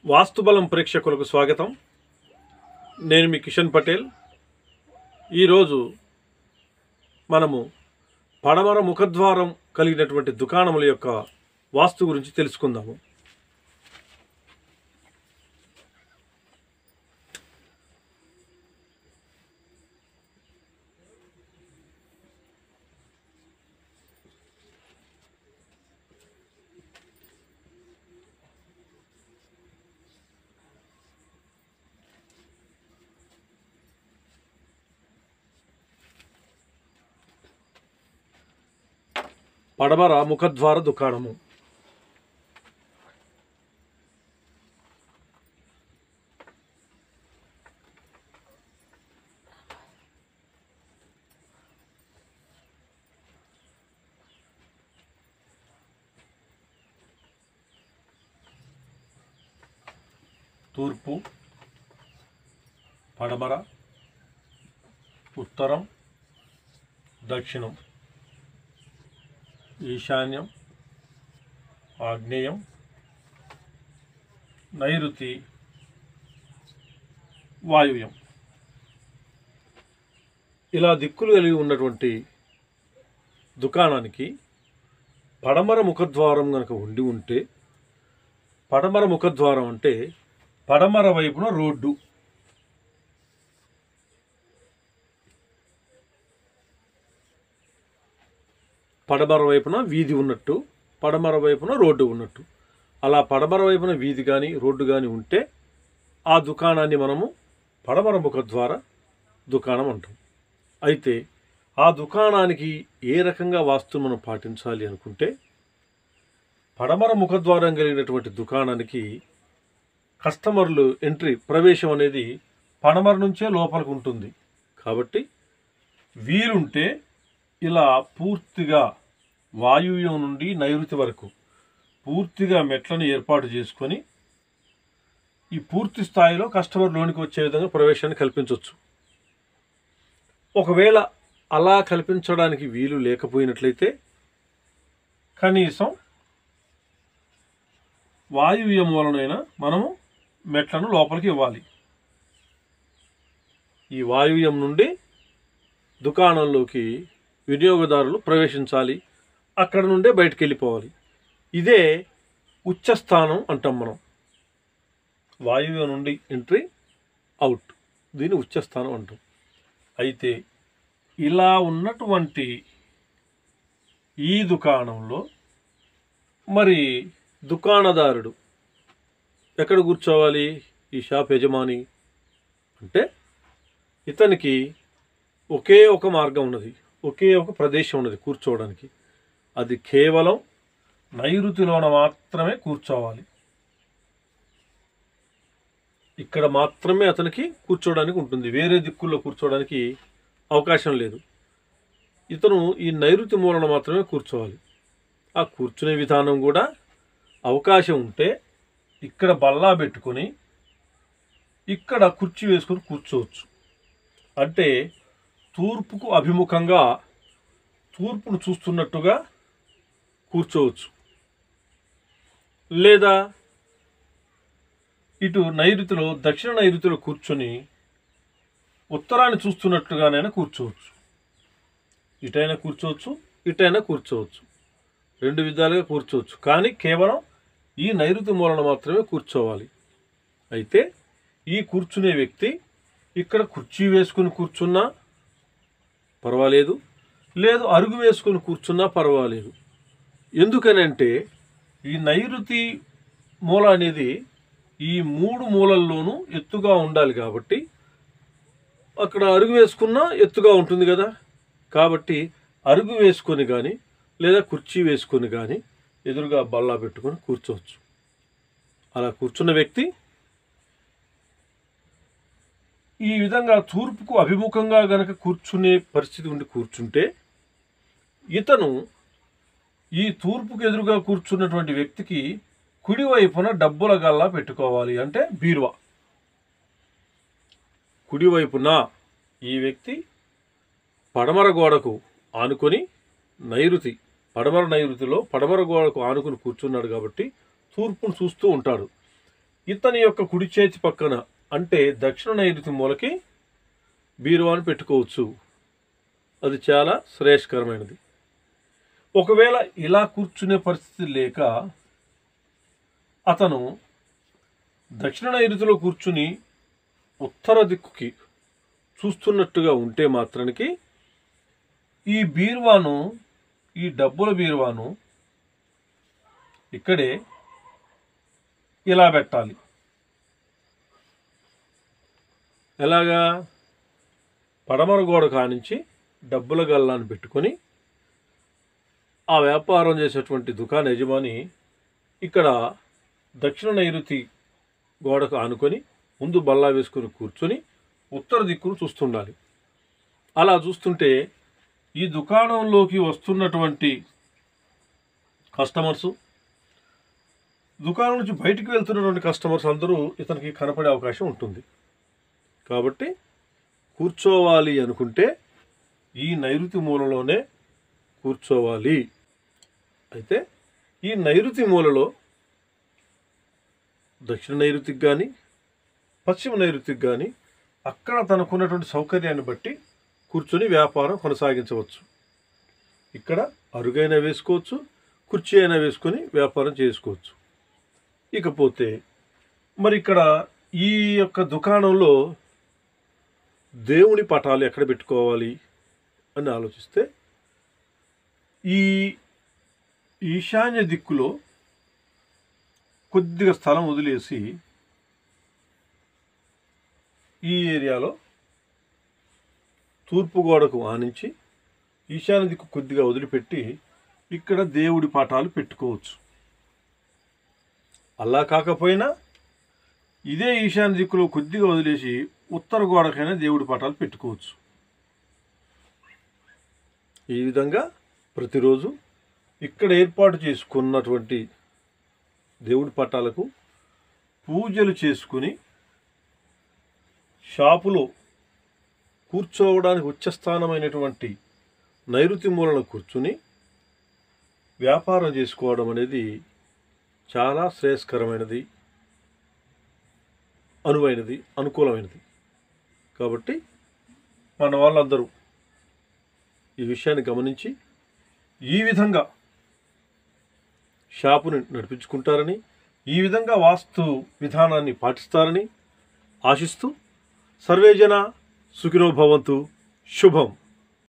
వాస్తుబలం ప్రేక్షకులకు స్వాగతం. నేను మీ కిషన్ పటేల్. ఈరోజు మనము పడమర ముఖద్వారం కలిగినటువంటి దుకాణముల యొక్క వాస్తు గురించి తెలుసుకుందాము. పడమర ముఖద్వార దుకాణము. తూర్పు, పడమర, ఉత్తరం, దక్షిణం, ఈశాన్యం, ఆగ్నేయం, నైరుతి, వాయువ్యం, ఇలా దిక్కులు కలిగి ఉన్నటువంటి దుకాణానికి పడమర ముఖద్వారం కనుక ఉండి ఉంటే, పడమర ముఖద్వారం అంటే పడమర వైపున రోడ్డు, పడమర వైపున వీధి ఉన్నట్టు, పడమర వైపున రోడ్డు ఉన్నట్టు. అలా పడమర వైపున వీధి కానీ రోడ్డు కానీ ఉంటే ఆ దుకాణాన్ని మనము పడమర ముఖద్వార దుకాణం అంటాం. అయితే ఆ దుకాణానికి ఏ రకంగా వాస్తును మనం పాటించాలి అనుకుంటే, పడమర ముఖద్వారం కలిగినటువంటి దుకాణానికి కస్టమర్లు ఎంట్రీ, ప్రవేశం అనేది పడమర నుంచే లోపలికి ఉంటుంది. కాబట్టి వీలుంటే ఇలా పూర్తిగా వాయువ్యం నుండి నైరుతి వరకు పూర్తిగా మెట్లను ఏర్పాటు చేసుకొని ఈ పూర్తి స్థాయిలో కస్టమర్ లోనికి వచ్చే విధంగా ప్రవేశాన్ని కల్పించవచ్చు. ఒకవేళ అలా కల్పించడానికి వీలు లేకపోయినట్లయితే కనీసం వాయువ్యం వలనైనా మనము మెట్లను లోపలికి ఇవ్వాలి. ఈ వాయువ్యం నుండి దుకాణంలోకి వినియోగదారులు ప్రవేశించాలి, అక్కడ నుండే బయటికి వెళ్ళిపోవాలి. ఇదే ఉచ్చస్థానం అంటాం మనం. వాయువ్యం నుండి ఎంట్రీ, అవుట్, దీన్ని ఉచ్చస్థానం అంటాం. అయితే ఇలా ఉన్నటువంటి ఈ దుకాణంలో మరి దుకాణదారుడు ఎక్కడ కూర్చోవాలి? ఈ షాప్ యజమాని అంటే ఇతనికి ఒకే ఒక మార్గం ఉన్నది, ఒకే ఒక ప్రదేశం ఉన్నది కూర్చోవడానికి. అది కేవలం నైరుతిలోన మాత్రమే కూర్చోవాలి. ఇక్కడ మాత్రమే అతనికి కూర్చోవడానికి ఉంటుంది, వేరే దిక్కుల్లో కూర్చోవడానికి అవకాశం లేదు. ఇతను ఈ నైరుతి మూలన మాత్రమే కూర్చోవాలి. ఆ కూర్చునే విధానం కూడా అవకాశం ఉంటే ఇక్కడ బల్లా పెట్టుకొని ఇక్కడ కుర్చీ వేసుకొని కూర్చోవచ్చు. అంటే తూర్పుకు అభిముఖంగా తూర్పును చూస్తున్నట్టుగా కూర్చోవచ్చు, లేదా ఇటు నైరుతిలో దక్షిణ నైరుతిలో కూర్చొని ఉత్తరాన్ని చూస్తున్నట్టుగానైనా కూర్చోవచ్చు. ఇటైనా కూర్చోవచ్చు, ఇటైనా కూర్చోవచ్చు, రెండు విధాలుగా కూర్చోవచ్చు. కానీ కేవలం ఈ నైరుతి మూలన మాత్రమే కూర్చోవాలి. అయితే ఈ కూర్చునే వ్యక్తి ఇక్కడ కుర్చీ వేసుకుని కూర్చున్నా పర్వాలేదు, లేదు అరుగు వేసుకొని కూర్చున్నా పర్వాలేదు. ఎందుకనంటే ఈ నైరుతి మూల అనేది ఈ మూడు మూలల్లోనూ ఎత్తుగా ఉండాలి. కాబట్టి అక్కడ అరుగు వేసుకున్నా ఎత్తుగా ఉంటుంది కదా. కాబట్టి అరుగు వేసుకొని కానీ లేదా కుర్చీ వేసుకొని కానీ ఎదురుగా బల్లా పెట్టుకొని కూర్చోవచ్చు. అలా కూర్చున్న వ్యక్తి ఈ విధంగా తూర్పుకు అభిముఖంగా గనక కూర్చునే పరిస్థితి ఉండి కూర్చుంటే, ఇతను ఈ తూర్పుకు ఎదురుగా కూర్చున్నటువంటి వ్యక్తికి కుడివైపున డబ్బుల గల్లా పెట్టుకోవాలి, అంటే బీరువా. కుడివైపున ఈ వ్యక్తి పడమర గోడకు ఆనుకొని నైరుతి, పడమర నైరుతిలో పడమర గోడకు ఆనుకుని కూర్చున్నాడు కాబట్టి తూర్పును చూస్తూ ఉంటాడు. ఇతని యొక్క కుడి చేతి పక్కన అంటే దక్షిణ నైరుతి మూలకి బీరువాను పెట్టుకోవచ్చు. అది చాలా శ్రేయస్కరమైనది. ఒకవేళ ఇలా కూర్చునే పరిస్థితి లేక అతను దక్షిణ నైరుతిలో కూర్చుని ఉత్తర దిక్కుకి చూస్తున్నట్టుగా ఉంటే మాత్రానికి ఈ బీరువాను, ఈ డబ్బుల బీరువాను ఇక్కడే ఇలా పెట్టాలి. ఎలాగా? పడమర గోడ కానించి డబ్బుల గల్లాన్ని పెట్టుకొని ఆ వ్యాపారం చేసేటువంటి దుకాణ యజమాని ఇక్కడ దక్షిణ నైరుతి గోడకు ఆనుకొని ముందు బల్లా వేసుకొని కూర్చొని ఉత్తర దిక్కును చూస్తుండాలి. అలా చూస్తుంటే ఈ దుకాణంలోకి వస్తున్నటువంటి కస్టమర్సు, దుకాణం నుంచి బయటికి వెళ్తున్నటువంటి కస్టమర్స్ అందరూ ఇతనికి కనపడే అవకాశం ఉంటుంది. కాబట్టి కూర్చోవాలి అనుకుంటే ఈ నైరుతి మూలలోనే కూర్చోవాలి. అయితే ఈ నైరుతి మూలలో దక్షిణ నైరుతికి కానీ పశ్చిమ నైరుతికి కానీ అక్కడ తనకున్నటువంటి సౌకర్యాన్ని బట్టి కూర్చొని వ్యాపారం కొనసాగించవచ్చు. ఇక్కడ అరుగైనా వేసుకోవచ్చు, కుర్చీ అయినా వేసుకొని వ్యాపారం చేసుకోవచ్చు. ఇకపోతే మరి ఇక్కడ ఈ యొక్క దుకాణంలో దేవుని పటాలు ఎక్కడ పెట్టుకోవాలి అని ఆలోచిస్తే ఈ ఈశాన్య దిక్కులో కొద్దిగా స్థలం వదిలేసి ఈ ఏరియాలో తూర్పు గోడకు ఆనించి ఈశాన్య దిక్కు కొద్దిగా వదిలిపెట్టి ఇక్కడ దేవుడి పటాలు పెట్టుకోవచ్చు. అలా కాకపోయినా ఇదే ఈశాన్య దిక్కులో కొద్దిగా వదిలేసి ఉత్తర గోడకైనా దేవుడి పటాలు పెట్టుకోవచ్చు. ఈ విధంగా ప్రతిరోజు ఇక్కడ ఏర్పాటు చేసుకున్నటువంటి దేవుడి పటాలకు పూజలు చేసుకుని షాపులో కూర్చోవడానికి ఉచ్చస్థానమైనటువంటి నైరుతి మూలన కూర్చుని వ్యాపారం చేసుకోవడం అనేది చాలా శ్రేయస్కరమైనది, అనువైనది, అనుకూలమైనది. కాబట్టి మన వాళ్ళందరూ ఈ విషయాన్ని గమనించి ఈ విధంగా షాపుని నడిపించుకుంటారని, ఈ విధంగా వాస్తు విధానాన్ని పాటిస్తారని ఆశిస్తూ సర్వేజన సుఖినో భవంతు. శుభం.